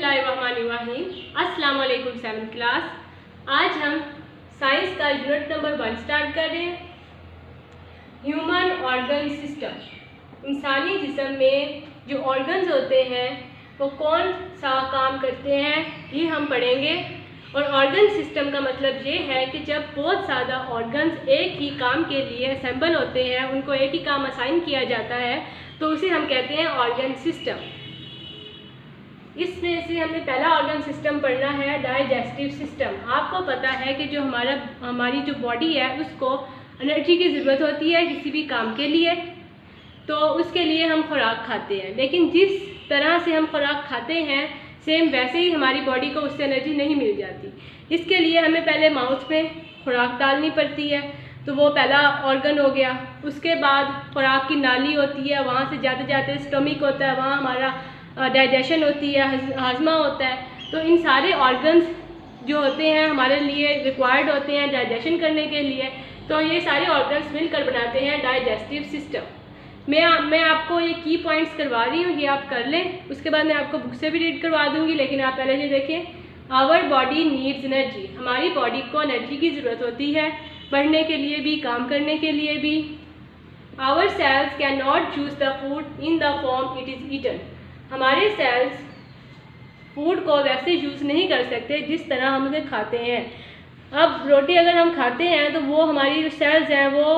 बिस्मिल्लाहिर्रहमानिर्रहीम। अस्सलाम वालेकुम 7th क्लास। आज हम साइंस का यूनिट नंबर 1 स्टार्ट कर रहे हैं। ह्यूमन ऑर्गन सिस्टम, इंसानी जिस्म में जो ऑर्गन्स होते हैं वो कौन सा काम करते हैं ये हम पढ़ेंगे। और ऑर्गन सिस्टम का मतलब ये है कि जब बहुत ज़्यादा ऑर्गन्स एक ही काम के लिए असेंबल होते हैं, उनको एक ही काम असाइन किया जाता है, तो उसे हम कहते हैं ऑर्गन सिस्टम। इसमें से हमने पहला ऑर्गन सिस्टम पढ़ना है डाइजेस्टिव सिस्टम। आपको पता है कि जो हमारी जो बॉडी है उसको एनर्जी की ज़रूरत होती है किसी भी काम के लिए, तो उसके लिए हम खुराक खाते हैं। लेकिन जिस तरह से हम खुराक खाते हैं सेम वैसे ही हमारी बॉडी को उससे एनर्जी नहीं मिल जाती। इसके लिए हमें पहले माउथ में खुराक डालनी पड़ती है, तो वो पहला ऑर्गन हो गया। उसके बाद खुराक की नाली होती है, वहाँ से जाते जाते स्टमक होता है, वहाँ हमारा डाइजेशन होती है, हाजमा होता है। तो इन सारे ऑर्गन्स जो होते हैं हमारे लिए रिक्वायर्ड होते हैं डाइजेशन करने के लिए, तो ये सारे ऑर्गन्स मिलकर बनाते हैं डाइजेस्टिव सिस्टम। मैं आपको ये की पॉइंट्स करवा रही हूँ, ये आप कर लें। उसके बाद मैं आपको बुक से भी रीड करवा दूँगी, लेकिन आप पहले ये देखें। आवर बॉडी नीड्स एनर्जी, हमारी बॉडी को एनर्जी की ज़रूरत होती है, बढ़ने के लिए भी, काम करने के लिए भी। Our cells can not choose the food in the form it is eaten, हमारे सेल्स फूड को वैसे यूज़ नहीं कर सकते जिस तरह हम उसे खाते हैं। अब रोटी अगर हम खाते हैं तो वो हमारी जो सेल्स हैं वो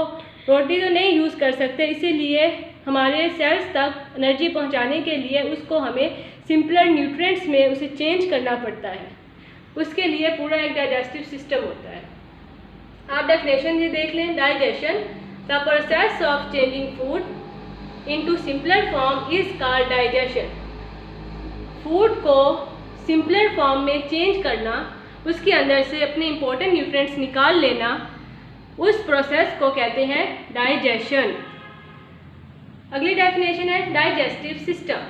रोटी तो नहीं यूज़ कर सकते, इसीलिए हमारे सेल्स तक एनर्जी पहुंचाने के लिए उसको हमें सिंपलर न्यूट्रिएंट्स में उसे चेंज करना पड़ता है। उसके लिए पूरा एक डाइजेस्टिव सिस्टम होता है। आप डेफिनेशन ये देख लें। Digestion, the process of changing food into simpler form is called digestion. Food को सिंपलर फॉर्म में चेंज करना, उसके अंदर से अपने इंपॉर्टेंट न्यूट्रिएंट्स निकाल लेना, उस प्रोसेस को कहते हैं डाइजेशन। अगली डेफिनेशन है digestive system,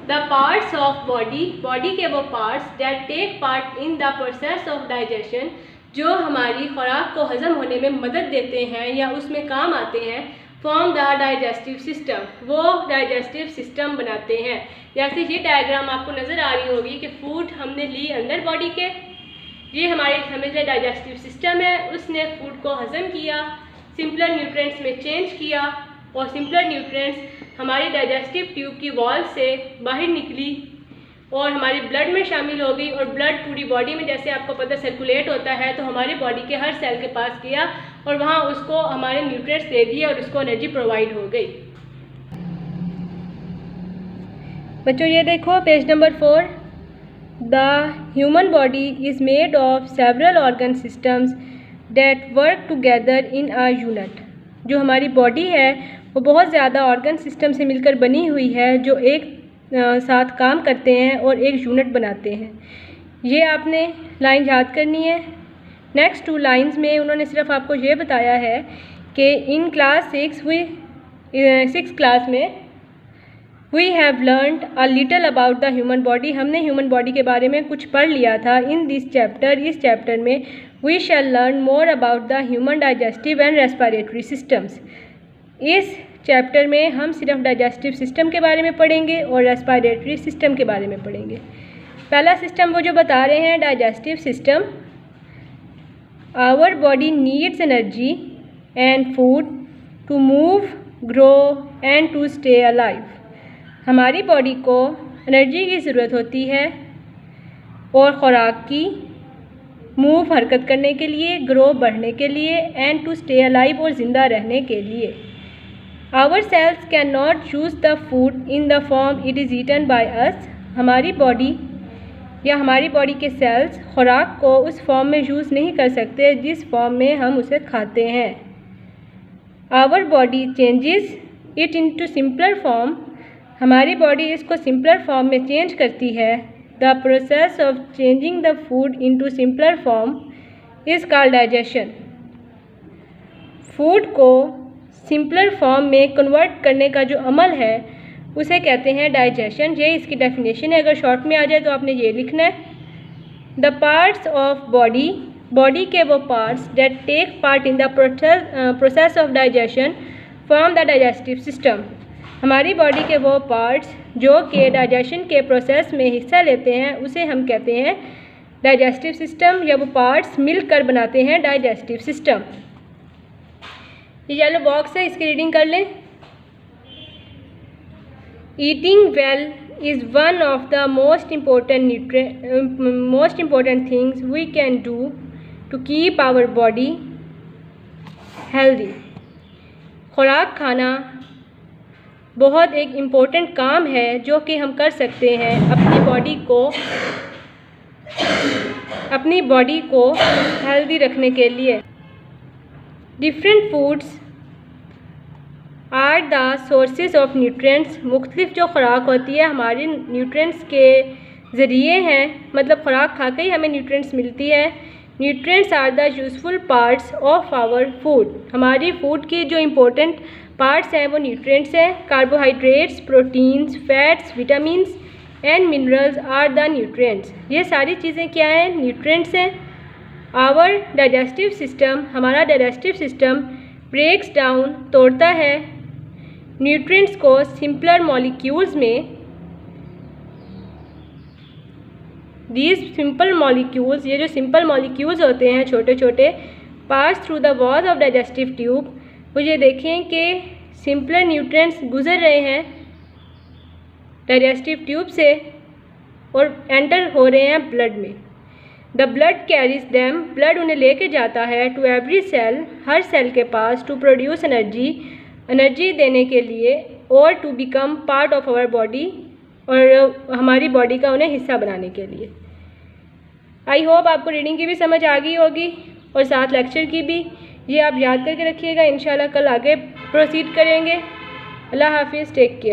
the parts of body, body के वो parts that take part in the process of digestion, जो हमारी खुराक को हजम होने में मदद देते हैं या उसमें काम आते हैं, फॉर्म द डाइजेस्टिव सिस्टम, वो डाइजेस्टिव सिस्टम बनाते हैं। जैसे ये डायग्राम आपको नज़र आ रही होगी कि फूड हमने ली अंदर बॉडी के, ये हमारे समझ लें डाइजेस्टिव सिस्टम है। उसने फूड को हजम किया, सिंपलर न्यूट्रिएंट्स में चेंज किया, और सिंपलर न्यूट्रिएंट्स हमारी डाइजेस्टिव ट्यूब की वॉल से बाहर निकली और हमारी ब्लड में शामिल हो गई। और ब्लड पूरी बॉडी में, जैसे आपको पता सर्कुलेट होता है, तो हमारी बॉडी के हर सेल के पास गया और वहाँ उसको हमारे न्यूट्रिएंट्स दे दिए और उसको एनर्जी प्रोवाइड हो गई। बच्चों ये देखो page number 4, the human body is made of several organ systems that work together in a unit. जो हमारी बॉडी है वो बहुत ज़्यादा ऑर्गन सिस्टम से मिलकर बनी हुई है, जो एक साथ काम करते हैं और एक यूनिट बनाते हैं। ये आपने लाइन याद करनी है। नेक्स्ट 2 लाइंस में उन्होंने सिर्फ आपको ये बताया है कि इन क्लास 6 क्लास में we have learned a little about the human body, हमने ह्यूमन बॉडी के बारे में कुछ पढ़ लिया था। इन दिस चैप्टर, इस चैप्टर में we shall learn more about the human digestive and respiratory systems. इस चैप्टर में हम सिर्फ डाइजेस्टिव सिस्टम के बारे में पढ़ेंगे और रेस्पिरेटरी सिस्टम के बारे में पढ़ेंगे। पहला सिस्टम वो जो बता रहे हैं digestive system, our body needs energy and food to move, grow and to stay alive. हमारी बॉडी को एनर्जी की ज़रूरत होती है और ख़ुराक की, मूव हरकत करने के लिए, ग्रो बढ़ने के लिए, एंड टू स्टे अलाइव और ज़िंदा रहने के लिए। Our cells can not choose the food in the form it is eaten by us, हमारी बॉडी या हमारी बॉडी के सेल्स खुराक को उस फॉर्म में यूज़ नहीं कर सकते जिस फॉर्म में हम उसे खाते हैं। Our body changes it into simpler form, हमारी बॉडी इसको सिंपलर फॉर्म में चेंज करती है। The process of changing the food into simpler form is called digestion. Food को सिंपलर फॉर्म में कन्वर्ट करने का जो अमल है उसे कहते हैं डाइजेशन। ये इसकी डेफिनेशन है। अगर शॉर्ट में आ जाए तो आपने ये लिखना है, the parts of body, body के वो parts that take part in the process of digestion form the digestive system. हमारी बॉडी के वो पार्ट्स जो कि डाइजेशन के प्रोसेस में हिस्सा लेते हैं उसे हम कहते हैं डाइजेस्टिव सिस्टम, या वो पार्ट्स मिलकर बनाते हैं डाइजेस्टिव सिस्टम। ये येलो बॉक्स है, इसकी रीडिंग कर लें। Eating well is one of the most important things we can do to keep our body healthy। खुराक खाना बहुत एक इम्पोर्टेंट काम है जो कि हम कर सकते हैं अपनी बॉडी को हेल्दी रखने के लिए। Different foods are the sources of nutrients. मुख्तलिफ जो खुराक होती है हमारे न्यूट्रिएंट्स के ज़रिए हैं, मतलब खुराक खा के ही हमें न्यूट्रिएंट्स मिलती है। Nutrients are the useful parts of our food. हमारी फूड के जो इम्पोर्टेंट पार्ट्स हैं वो न्यूट्रिएंट्स हैं। Carbohydrates, proteins, fats, vitamins and minerals are the nutrients. ये सारी चीज़ें क्या हैं? न्यूट्रिएंट्स हैं। आवर डाइजेस्टिव सिस्टम, हमारा डाइजेस्टिव सिस्टम ब्रेक्स डाउन, तोड़ता है न्यूट्रिएंट्स को सिंपलर मॉलिक्यूल्स में। दीज सिंपल मॉलिक्यूल्स, ये जो सिंपल मॉलिक्यूल्स होते हैं छोटे छोटे, pass through the wall of digestive tube. वो ये देखें कि सिंपलर न्यूट्रिएंट्स गुजर रहे हैं डाइजेस्टिव ट्यूब से और एंटर हो रहे हैं ब्लड में। The blood carries them, blood उन्हें लेके जाता है टू एवरी सेल, हर सेल के पास, टू प्रोड्यूस एनर्जी देने के लिए, और to become part of our body, और हमारी बॉडी का उन्हें हिस्सा बनाने के लिए। आई होप आपको रीडिंग की भी समझ आ गई होगी और साथ लेक्चर की भी। ये आप याद करके रखिएगा। इंशाल्लाह कल आगे प्रोसीड करेंगे। अल्लाह हाफिज़, टेक केयर।